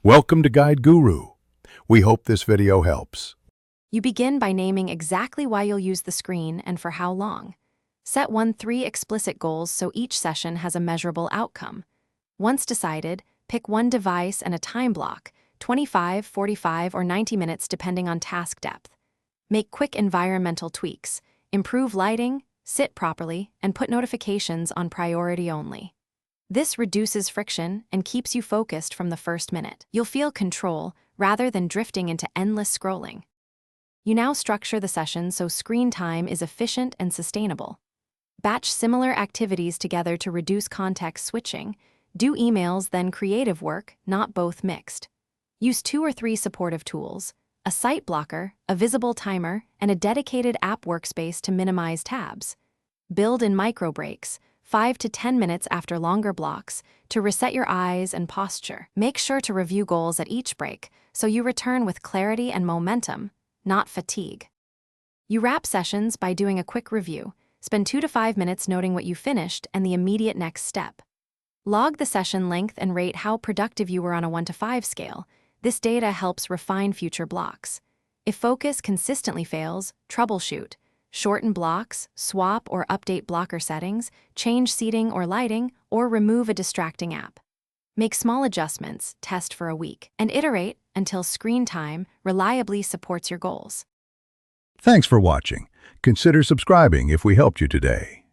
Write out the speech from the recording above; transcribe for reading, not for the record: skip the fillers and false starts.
Welcome to Guide Guru. We hope this video helps. You begin by naming exactly why you'll use the screen and for how long. Set 3 explicit goals so each session has a measurable outcome. Once decided, pick one device and a time block, 25, 45, or 90 minutes depending on task depth. Make quick environmental tweaks, improve lighting, sit properly, and put notifications on priority only. This reduces friction and keeps you focused from the first minute. You'll feel control rather than drifting into endless scrolling. You now structure the session so screen time is efficient and sustainable. Batch similar activities together to reduce context switching. Do emails, then creative work, not both mixed. Use 2 or 3 supportive tools, a site blocker, a visible timer, and a dedicated app workspace to minimize tabs. Build in micro breaks, 5 to 10 minutes after longer blocks, to reset your eyes and posture. Make sure to review goals at each break so you return with clarity and momentum, not fatigue. You wrap sessions by doing a quick review. Spend 2 to 5 minutes noting what you finished and the immediate next step. Log the session length and rate how productive you were on a 1 to 5 scale. This data helps refine future blocks. If focus consistently fails, troubleshoot. Shorten blocks, swap or update blocker settings, change seating or lighting, or remove a distracting app. Make small adjustments, test for a week, and iterate until screen time reliably supports your goals. Thanks for watching. Consider subscribing if we helped you today.